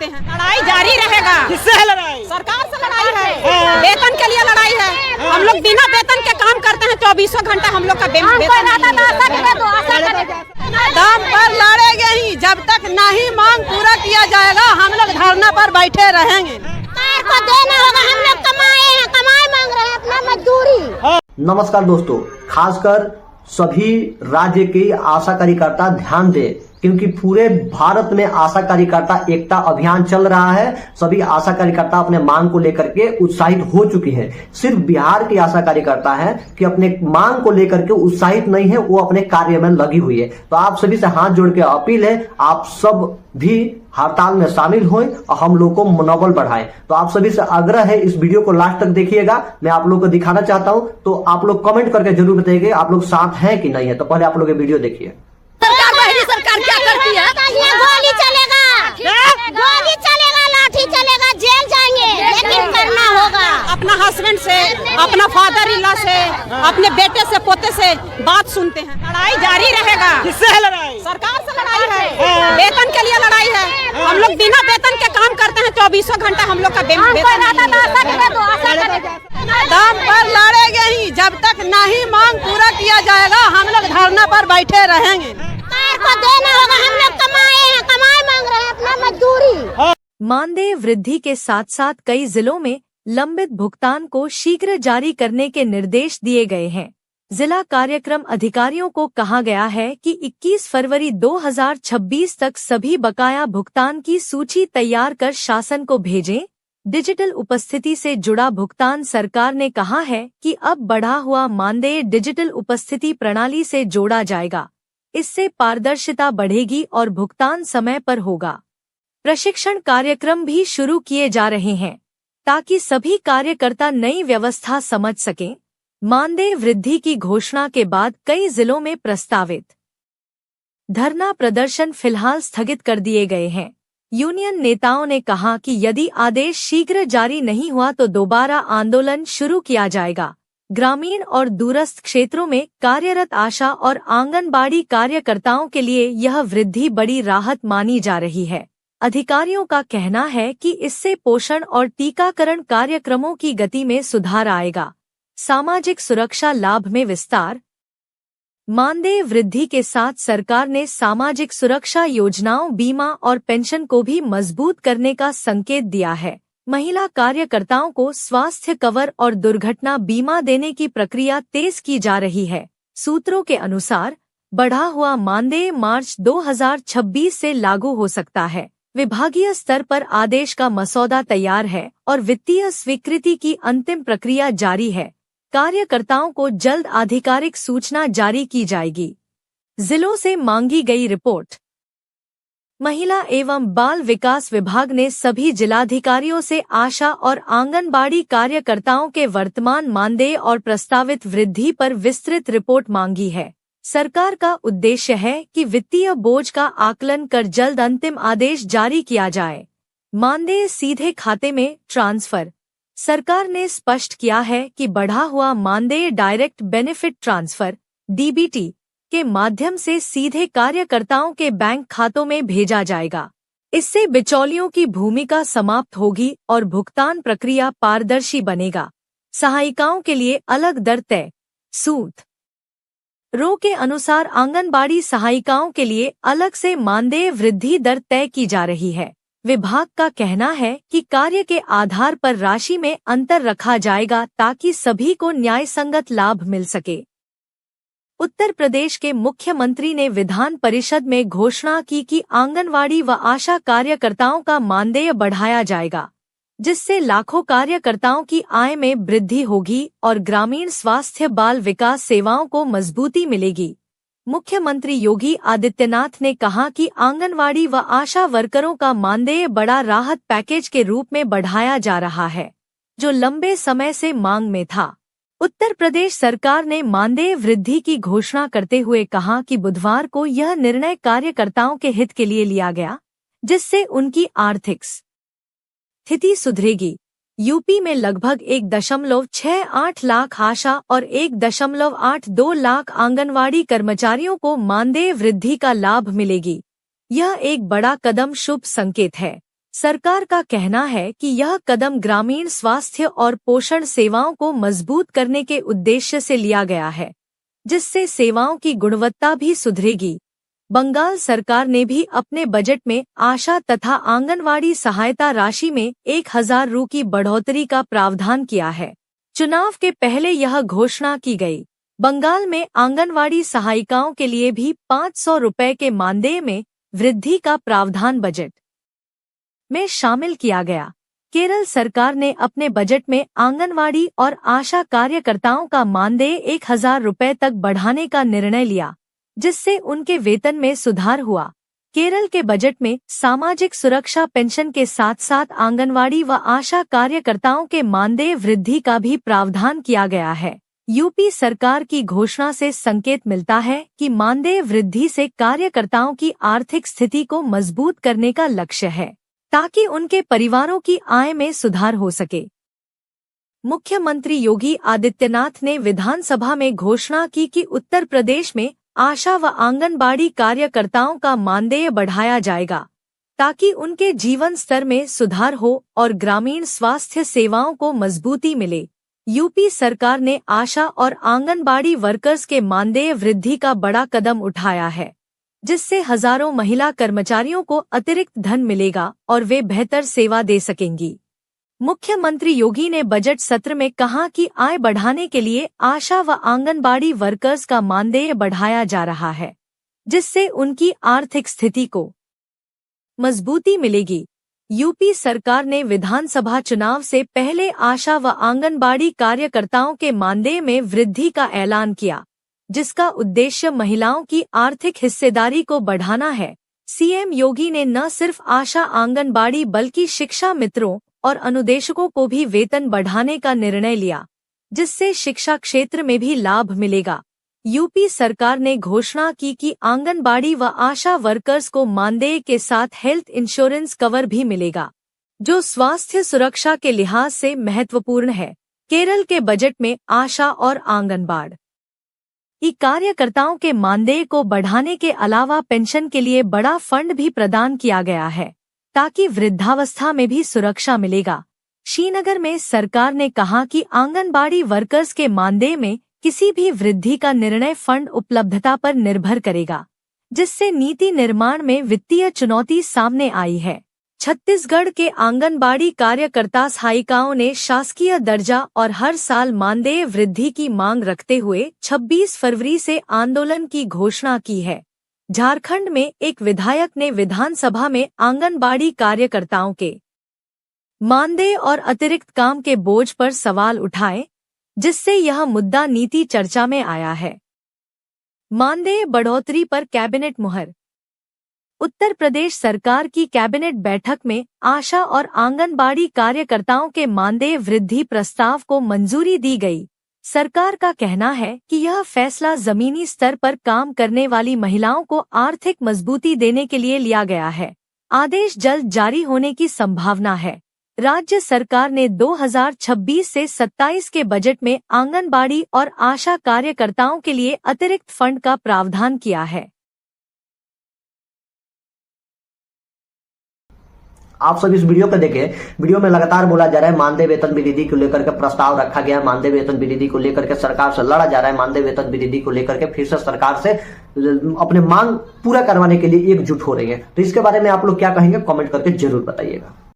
करते हैं। लड़ाई जारी रहेगा। किससे है लड़ाई? सरकार से लड़ाई है, वेतन के लिए लड़ाई है। हम लोग बिना वेतन के काम करते हैं, 24 घंटा हम लोग का वेतन दाम पर लड़ेंगे ही। जब तक नहीं मांग पूरा किया जाएगा हम लोग धरना पर बैठे रहेंगे। सरकार को देना होगा, हम लोग कमाए हैं, कमाई मांग रहे हैं अपना मजदूरी। नमस्कार दोस्तों, खासकर सभी राज्य के आशा कार्यकर्ता ध्यान दें, क्योंकि पूरे भारत में आशा कार्यकर्ता एकता अभियान चल रहा है। सभी आशा कार्यकर्ता अपने मांग को लेकर के उत्साहित हो चुके हैं। सिर्फ बिहार की आशा कार्यकर्ता है कि अपने मांग को लेकर के उत्साहित नहीं है, वो अपने कार्य में लगी हुई है। तो आप सभी से हाथ जोड़ के अपील है, आप सब भी हड़ताल में शामिल हों और हम लोग को मनोबल बढ़ाएं। तो आप सभी से आग्रह है, इस वीडियो को लास्ट तक देखिएगा। मैं आप लोग को दिखाना चाहता हूं, तो आप लोग कमेंट करके जरूर बताइए आप लोग साथ हैं कि नहीं है। तो पहले आप लोग ये वीडियो देखिए। सरकार क्या करती है? गोली चलेगा, गोली चलेगा, लाठी चलेगा, जेल जाएंगे, लेकिन करना होगा। अपना हस्बैंड से, अपना फादर इन लॉ से, अपने बेटे से, पोते से बात सुनते हैं। लड़ाई जारी रहेगा। किससे है लड़ाई? सरकार से लड़ाई है, वेतन के लिए लड़ाई है। हम लोग बिना वेतन के काम करते हैं, 24 घंटा हम लोग का दाम पर लड़ेंगे ही। जब तक नहीं मांग पूरा किया जाएगा हम लोग धरना पर बैठे रहेंगे। सरकार को देना होगा, हम लोग कमाए हैं, कमाई मांग रहे हैं अपना मजदूरी। मानदेय वृद्धि के साथ साथ कई जिलों में लंबित भुगतान को शीघ्र जारी करने के निर्देश दिए गए हैं। जिला कार्यक्रम अधिकारियों को कहा गया है कि 21 फरवरी 2026 तक सभी बकाया भुगतान की सूची तैयार कर शासन को भेजें। डिजिटल उपस्थिति से जुड़ा भुगतान सरकार ने कहा है कि अब बढ़ा हुआ मानदेय डिजिटल उपस्थिति प्रणाली से जोड़ा जाएगा। इससे पारदर्शिता बढ़ेगी और भुगतान समय पर होगा। प्रशिक्षण कार्यक्रम भी शुरू किए जा रहे हैं ताकि सभी कार्यकर्ता नई व्यवस्था समझ सकें। मानदेय वृद्धि की घोषणा के बाद कई जिलों में प्रस्तावित धरना प्रदर्शन फिलहाल स्थगित कर दिए गए हैं। यूनियन नेताओं ने कहा कि यदि आदेश शीघ्र जारी नहीं हुआ तो दोबारा आंदोलन शुरू किया जाएगा। ग्रामीण और दूरस्थ क्षेत्रों में कार्यरत आशा और आंगनबाड़ी कार्यकर्ताओं के लिए यह वृद्धि बड़ी राहत मानी जा रही है। अधिकारियों का कहना है कि इससे पोषण और टीकाकरण कार्यक्रमों की गति में सुधार आएगा। सामाजिक सुरक्षा लाभ में विस्तार। मानदेय वृद्धि के साथ सरकार ने सामाजिक सुरक्षा योजनाओं, बीमा और पेंशन को भी मजबूत करने का संकेत दिया है। महिला कार्यकर्ताओं को स्वास्थ्य कवर और दुर्घटना बीमा देने की प्रक्रिया तेज की जा रही है। सूत्रों के अनुसार बढ़ा हुआ मानदेय मार्च 2026 से लागू हो सकता है। विभागीय स्तर पर आदेश का मसौदा तैयार है और वित्तीय स्वीकृति की अंतिम प्रक्रिया जारी है। कार्यकर्ताओं को जल्द आधिकारिक सूचना जारी की जाएगी। जिलों से मांगी गई रिपोर्ट। महिला एवं बाल विकास विभाग ने सभी जिलाधिकारियों से आशा और आंगनबाड़ी कार्यकर्ताओं के वर्तमान मानदेय और प्रस्तावित वृद्धि पर विस्तृत रिपोर्ट मांगी है। सरकार का उद्देश्य है कि वित्तीय बोझ का आकलन कर जल्द अंतिम आदेश जारी किया जाए। मानदेय सीधे खाते में ट्रांसफर। सरकार ने स्पष्ट किया है कि बढ़ा हुआ मानदेय डायरेक्ट बेनिफिट ट्रांसफर (डीबीटी) के माध्यम से सीधे कार्यकर्ताओं के बैंक खातों में भेजा जाएगा। इससे बिचौलियों की भूमिका समाप्त होगी और भुगतान प्रक्रिया पारदर्शी बनेगा। सहायिकाओं के लिए अलग दर तय। सूत्रों के अनुसार आंगनबाड़ी सहायिकाओं के लिए अलग से मानदेय वृद्धि दर तय की जा रही है। विभाग का कहना है कि कार्य के आधार पर राशि में अंतर रखा जाएगा ताकि सभी को न्यायसंगत लाभ मिल सके। उत्तर प्रदेश के मुख्यमंत्री ने विधान परिषद में घोषणा की कि आंगनवाड़ी व आशा कार्यकर्ताओं का मानदेय बढ़ाया जाएगा, जिससे लाखों कार्यकर्ताओं की आय में वृद्धि होगी और ग्रामीण स्वास्थ्य बाल विकास सेवाओं को मजबूती मिलेगी। मुख्यमंत्री योगी आदित्यनाथ ने कहा कि आंगनवाड़ी व आशा वर्करों का मानदेय बड़ा राहत पैकेज के रूप में बढ़ाया जा रहा है, जो लंबे समय से मांग में था। उत्तर प्रदेश सरकार ने मानदेय वृद्धि की घोषणा करते हुए कहा कि बुधवार को यह निर्णय कार्यकर्ताओं के हित के लिए लिया गया, जिससे उनकी आर्थिक स्थिति सुधरेगी। यूपी में लगभग 1.68 लाख आशा और 1.82 लाख आंगनवाड़ी कर्मचारियों को मानदेय वृद्धि का लाभ मिलेगी। यह एक बड़ा कदम शुभ संकेत है। सरकार का कहना है कि यह कदम ग्रामीण स्वास्थ्य और पोषण सेवाओं को मजबूत करने के उद्देश्य से लिया गया है, जिससे सेवाओं की गुणवत्ता भी सुधरेगी। बंगाल सरकार ने भी अपने बजट में आशा तथा आंगनवाड़ी सहायता राशि में 1000 रु की बढ़ोतरी का प्रावधान किया है। चुनाव के पहले यह घोषणा की गई। बंगाल में आंगनवाड़ी सहायिकाओं के लिए भी 500 रुपए के मानदेय में वृद्धि का प्रावधान बजट में शामिल किया गया। केरल सरकार ने अपने बजट में आंगनवाड़ी और आशा कार्यकर्ताओं का मानदेय 1000 रुपए तक बढ़ाने का निर्णय लिया, जिससे उनके वेतन में सुधार हुआ। केरल के बजट में सामाजिक सुरक्षा पेंशन के साथ साथ आंगनवाड़ी व आशा कार्यकर्ताओं के मानदेय वृद्धि का भी प्रावधान किया गया है। यूपी सरकार की घोषणा से संकेत मिलता है कि मानदेय वृद्धि से कार्यकर्ताओं की आर्थिक स्थिति को मजबूत करने का लक्ष्य है, ताकि उनके परिवारों की आय में सुधार हो सके। मुख्यमंत्री योगी आदित्यनाथ ने विधानसभा में घोषणा की कि उत्तर प्रदेश में आशा व आंगनबाड़ी कार्यकर्ताओं का मानदेय बढ़ाया जाएगा, ताकि उनके जीवन स्तर में सुधार हो और ग्रामीण स्वास्थ्य सेवाओं को मजबूती मिले। यूपी सरकार ने आशा और आंगनबाड़ी वर्कर्स के मानदेय वृद्धि का बड़ा कदम उठाया है, जिससे हजारों महिला कर्मचारियों को अतिरिक्त धन मिलेगा और वे बेहतर सेवा दे सकेंगी। मुख्यमंत्री योगी ने बजट सत्र में कहा कि आय बढ़ाने के लिए आशा व आंगनबाड़ी वर्कर्स का मानदेय बढ़ाया जा रहा है, जिससे उनकी आर्थिक स्थिति को मजबूती मिलेगी। यूपी सरकार ने विधानसभा चुनाव से पहले आशा व आंगनबाड़ी कार्यकर्ताओं के मानदेय में वृद्धि का ऐलान किया, जिसका उद्देश्य महिलाओं की आर्थिक हिस्सेदारी को बढ़ाना है। सीएम योगी ने न सिर्फ आशा आंगनबाड़ी बल्कि शिक्षा मित्रों और अनुदेशकों को भी वेतन बढ़ाने का निर्णय लिया, जिससे शिक्षा क्षेत्र में भी लाभ मिलेगा। यूपी सरकार ने घोषणा की कि आंगनबाड़ी व आशा वर्कर्स को मानदेय के साथ हेल्थ इंश्योरेंस कवर भी मिलेगा, जो स्वास्थ्य सुरक्षा के लिहाज से महत्वपूर्ण है। केरल के बजट में आशा और आंगनबाड़ी कार्यकर्ताओं के मानदेय को बढ़ाने के अलावा पेंशन के लिए बड़ा फंड भी प्रदान किया गया है, ताकि वृद्धावस्था में भी सुरक्षा मिलेगा। श्रीनगर में सरकार ने कहा कि आंगनबाड़ी वर्कर्स के मानदेय में किसी भी वृद्धि का निर्णय फंड उपलब्धता पर निर्भर करेगा, जिससे नीति निर्माण में वित्तीय चुनौती सामने आई है। छत्तीसगढ़ के आंगनबाड़ी कार्यकर्ता सहायिकाओं ने शासकीय दर्जा और हर साल मानदेय वृद्धि की मांग रखते हुए 26 फरवरी से आंदोलन की घोषणा की है। झारखंड में एक विधायक ने विधानसभा में आंगनबाड़ी कार्यकर्ताओं के मानदेय और अतिरिक्त काम के बोझ पर सवाल उठाए, जिससे यह मुद्दा नीति चर्चा में आया है। मानदेय बढ़ोतरी पर कैबिनेट मुहर। उत्तर प्रदेश सरकार की कैबिनेट बैठक में आशा और आंगनबाड़ी कार्यकर्ताओं के मानदेय वृद्धि प्रस्ताव को मंजूरी दी गई। सरकार का कहना है कि यह फैसला जमीनी स्तर पर काम करने वाली महिलाओं को आर्थिक मजबूती देने के लिए लिया गया है। आदेश जल्द जारी होने की संभावना है। राज्य सरकार ने 2026 से 27 के बजट में आंगनबाड़ी और आशा कार्यकर्ताओं के लिए अतिरिक्त फंड का प्रावधान किया है। आप सब इस वीडियो को देखें। वीडियो में लगातार बोला जा रहा है मानदेय वेतन वृद्धि को लेकर के प्रस्ताव रखा गया, मानदेय वेतन वृद्धि को लेकर के सरकार से लड़ा जा रहा है, मानदेय वेतन वृद्धि को लेकर के फिर से सरकार से अपने मांग पूरा करवाने के लिए एकजुट हो रही है। तो इसके बारे में आप लोग क्या कहेंगे, कमेंट करके जरूर बताइएगा।